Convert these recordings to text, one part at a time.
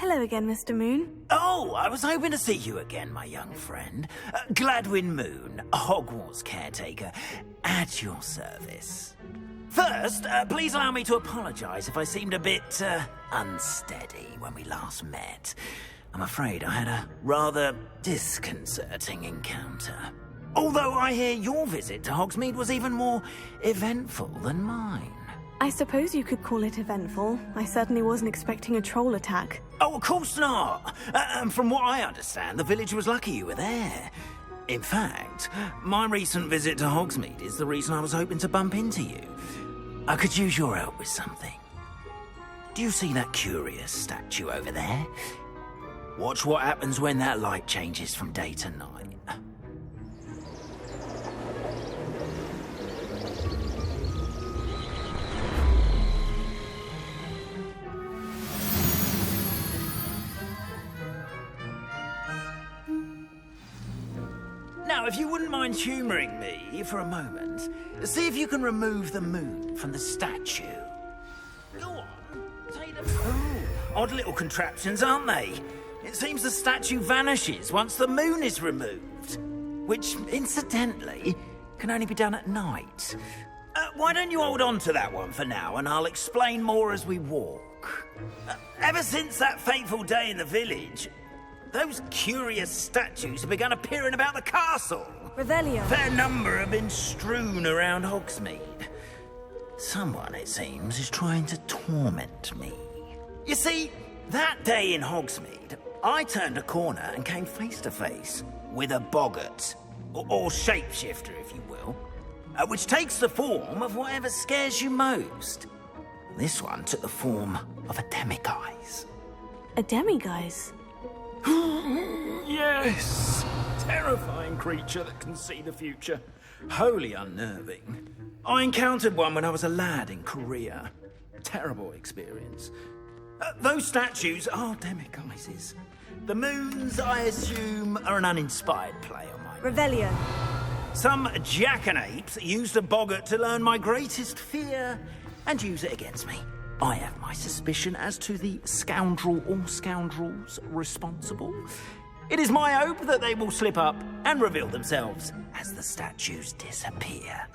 Hello again, Mr. Moon. Oh, I was hoping to see you again, my young friend. Gladwin Moon, Hogwarts Caretaker, at your service. First, please allow me to apologise if I seemed a bit, unsteady when we last met. I'm afraid I had a rather disconcerting encounter. Although I hear your visit to Hogsmeade was even more eventful than mine. I suppose you could call it eventful. I certainly wasn't expecting a troll attack. Oh, of course not. From what I understand, the village was lucky you were there. In fact, my recent visit to Hogsmeade is the reason I was hoping to bump into you. I could use your help with something. Do you see that curious statue over there? Watch what happens when that light changes from day to night. Now, if you wouldn't mind humouring me for a moment, see if you can remove the moon from the statue. Go on, take them. Oh, odd little contraptions, aren't they? It seems the statue vanishes once the moon is removed, which, incidentally, can only be done at night. Why don't you hold on to that one for now, and I'll explain more as we walk. Ever since that fateful day in the village, those curious statues have begun appearing about the castle. Revelio. A fair number have been strewn around Hogsmeade. Someone, it seems, is trying to torment me. You see, that day in Hogsmeade, I turned a corner and came face to face with a boggart, or shapeshifter, if you will, which takes the form of whatever scares you most. This one took the form of a demiguise. A demiguise? Yes! Terrifying creature that can see the future. Wholly unnerving. I encountered one when I was a lad in Korea. Terrible experience. Those statues are demiguises. The moons, I assume, are an uninspired play on my... Revelio. Some jackanapes used a boggart to learn my greatest fear and use it against me. I have my suspicion as to the scoundrel or scoundrels responsible. It is my hope that they will slip up and reveal themselves as the statues disappear.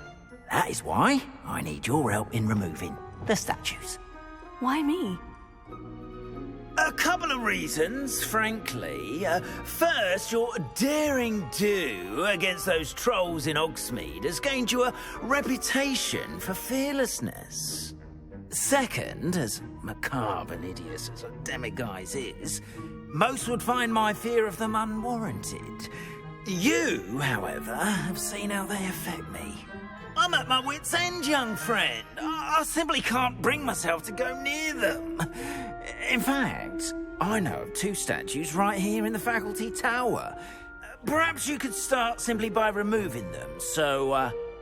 That is why I need your help in removing the statues. Why me? A couple of reasons, frankly. First, your daring do against those trolls in Hogsmeade has gained you a reputation for fearlessness. Second, as macabre and hideous as a demiguise is, most would find my fear of them unwarranted. You, however, have seen how they affect me. I'm at my wit's end, young friend. I simply can't bring myself to go near them. In fact, I know of two statues right here in the faculty tower. Perhaps you could start simply by removing them, so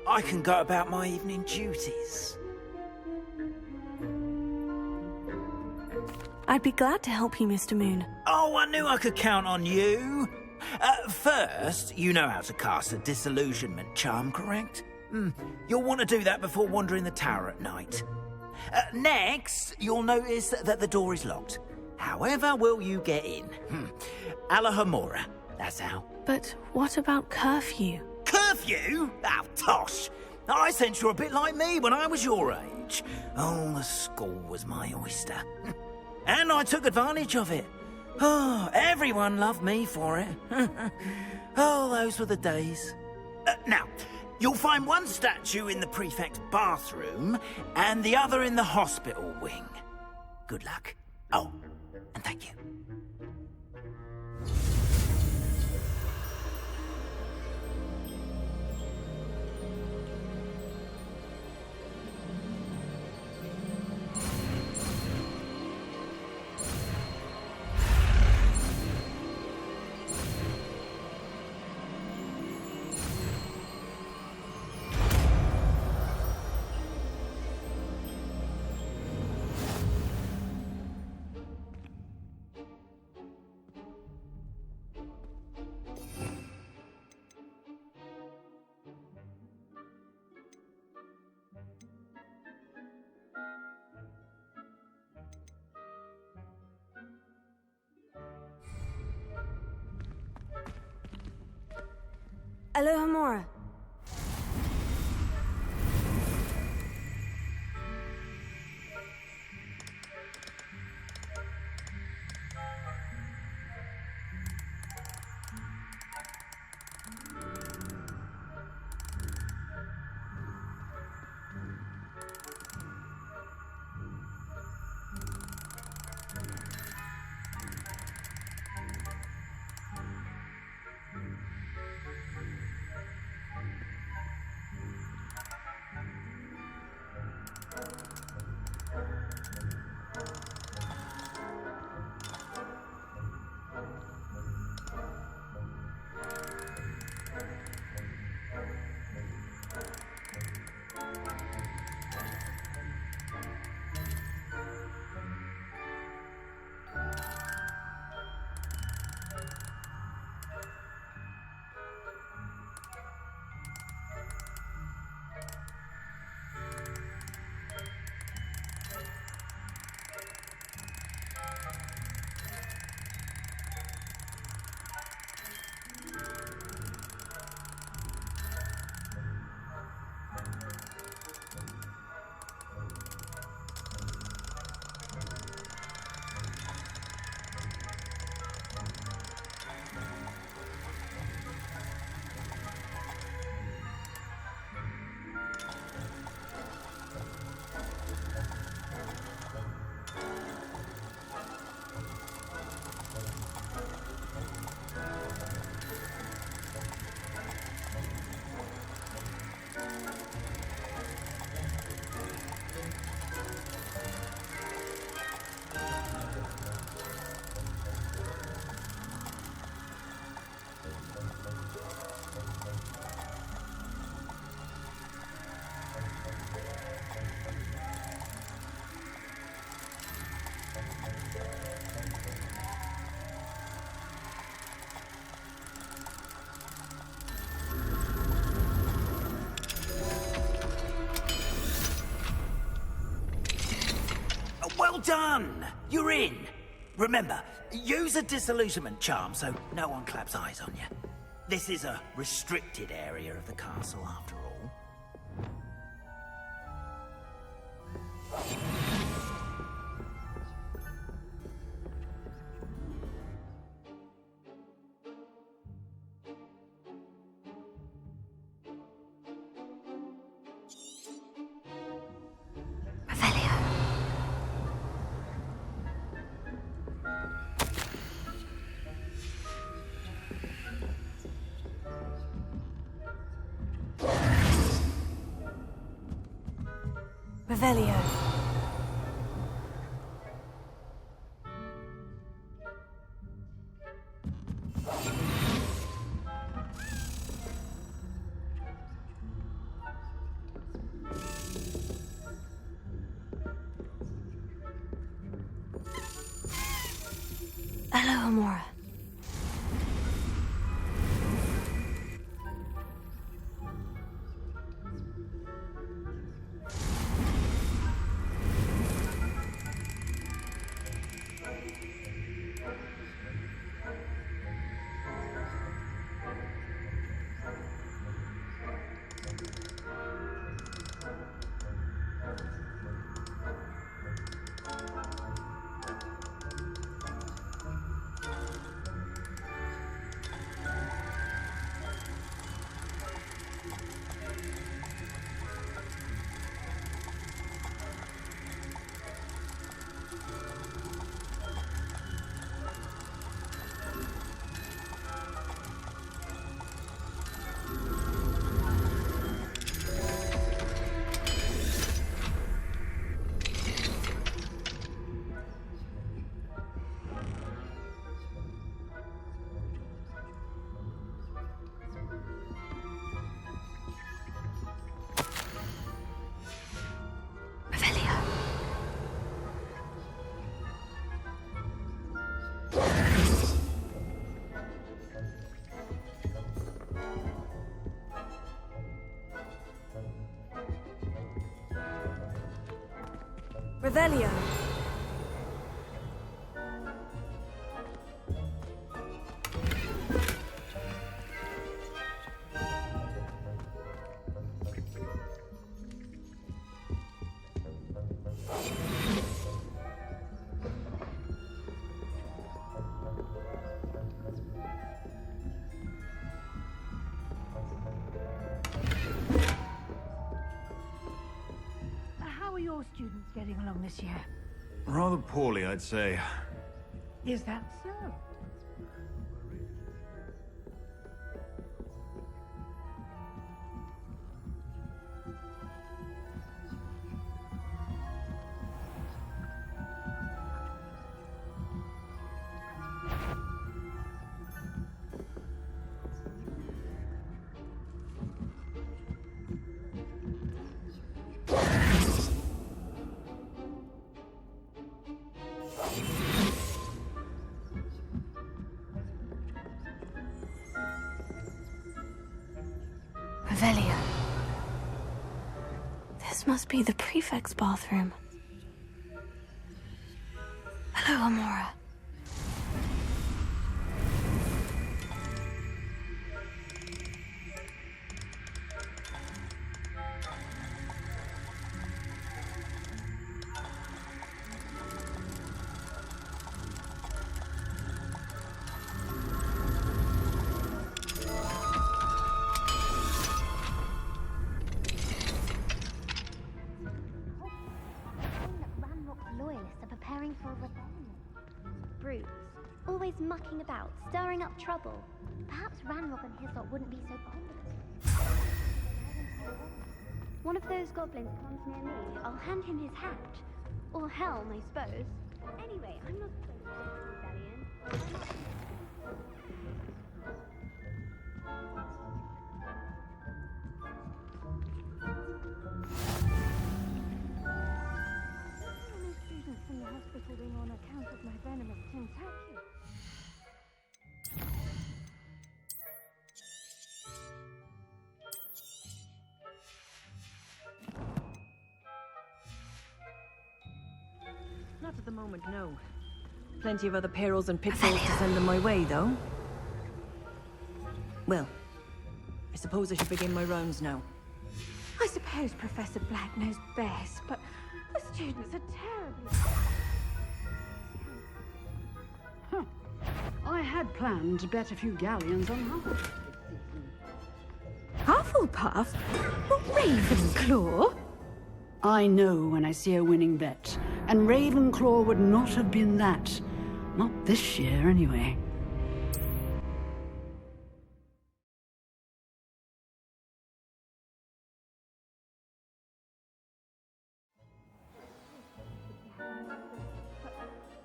I can go about my evening duties. I'd be glad to help you, Mr. Moon. Oh, I knew I could count on you. First, you know how to cast a disillusionment charm, correct? You'll want to do that before wandering the tower at night. Next, you'll notice that the door is locked. However will you get in? Alahomora, that's how. But what about curfew? Curfew? Oh, tosh. I sense you're a bit like me when I was your age. Oh, the school was my oyster. And I took advantage of it. Oh, everyone loved me for it. Oh, those were the days. Now, you'll find one statue in the prefect's bathroom and the other in the hospital wing. Good luck. Oh, and thank you. Alohomora. Well done! You're in! Remember, use a disillusionment charm so no one claps eyes on you. This is a restricted area of the castle, after all. Revelio. Alohomora. Revelio. your students getting along this year? Rather poorly, I'd say. Is that so? Revelio. This must be the prefect's bathroom. Hello, Amora. Loyalists are preparing for a rebellion. Brutes, always mucking about, stirring up trouble. Perhaps Ranrock and Hislop wouldn't be so confident. One of those goblins comes near me, I'll hand him his hat. Or helm, I suppose. Anyway, I'm not supposed to rebellion. From the hospital wing on account of my venomous tentacle. Not at the moment, no. Plenty of other perils and pitfalls to send them my way, though. Well, I suppose I should begin my rounds now. I suppose Professor Black knows best, but the students are terribly... Huh. I had planned to bet a few galleons on Hogwarts this season. Hufflepuff? Not Ravenclaw? I know when I see a winning bet, and Ravenclaw would not have been that. Not this year, anyway.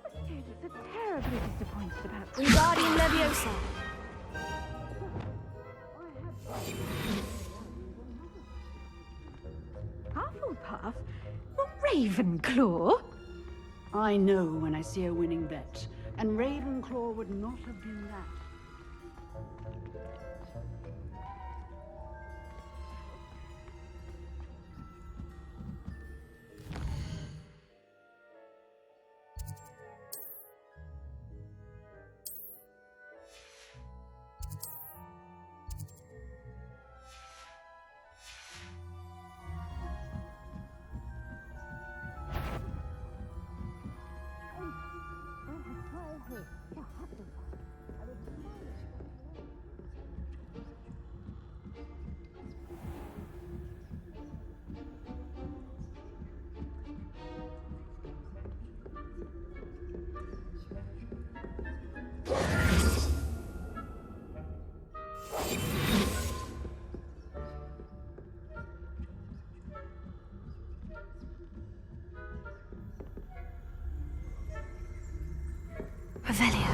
The students are terribly disappointed about... Wingardium Leviosa. Hufflepuff? Not Ravenclaw? I know when I see a winning bet, and Ravenclaw would not have been that. Revelio.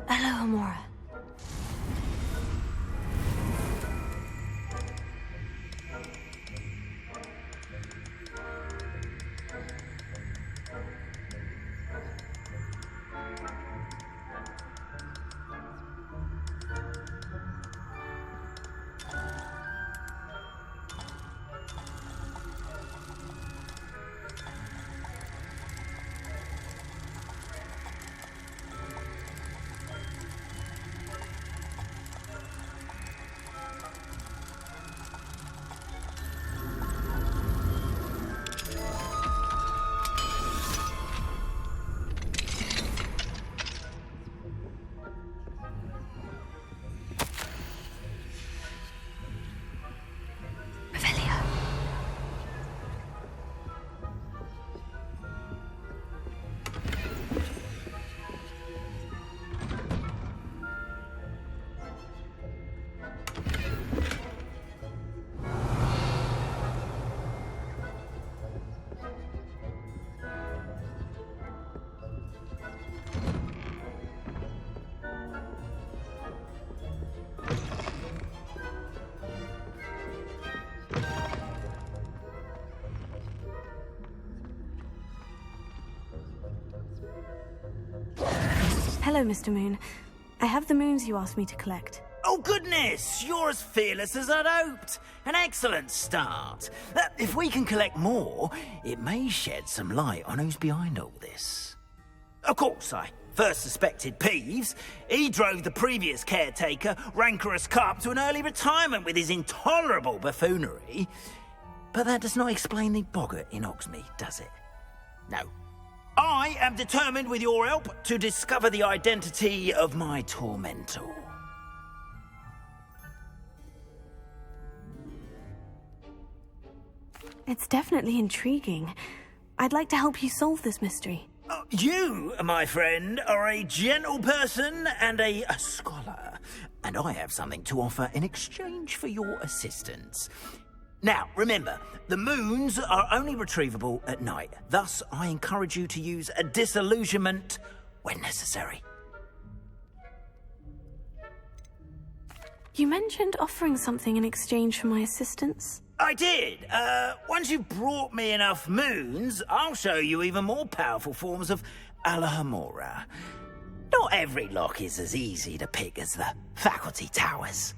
Hello, Amora. Hello, Mr. Moon. I have the moons you asked me to collect. Oh, goodness! You're as fearless as I'd hoped. An excellent start. If we can collect more, it may shed some light on who's behind all this. Of course, I first suspected Peeves. He drove the previous caretaker, Rancorous Carp, to an early retirement with his intolerable buffoonery. But that does not explain the boggart in Hogsmeade, does it? No. I am determined, with your help, to discover the identity of my tormentor. It's definitely intriguing. I'd like to help you solve this mystery. You, my friend, are a gentle person and a scholar, and I have something to offer in exchange for your assistance. Now, remember, the moons are only retrievable at night. Thus, I encourage you to use a disillusionment when necessary. You mentioned offering something in exchange for my assistance? I did. Once you've brought me enough moons, I'll show you even more powerful forms of Alohomora. Not every lock is as easy to pick as the faculty towers.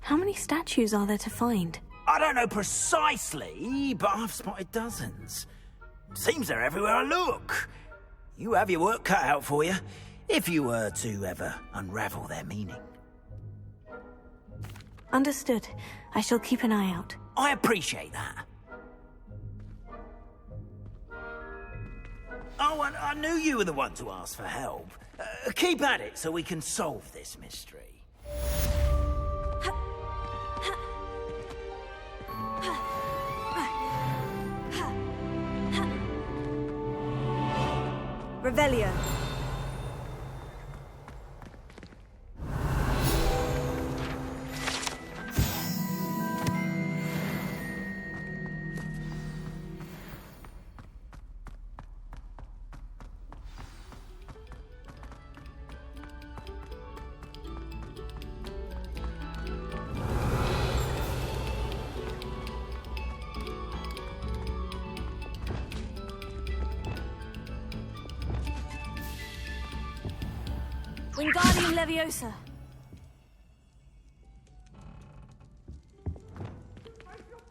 How many statues are there to find? I don't know precisely, but I've spotted dozens. Seems they're everywhere I look. You have your work cut out for you, if you were to ever unravel their meaning. Understood. I shall keep an eye out. I appreciate that. Oh, and I knew you were the one to ask for help. Keep at it so we can solve this mystery. Revelio. Wingardium Leviosa.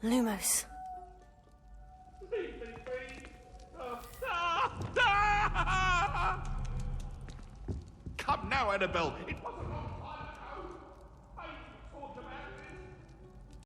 Lumos. Come now, Annabelle. It's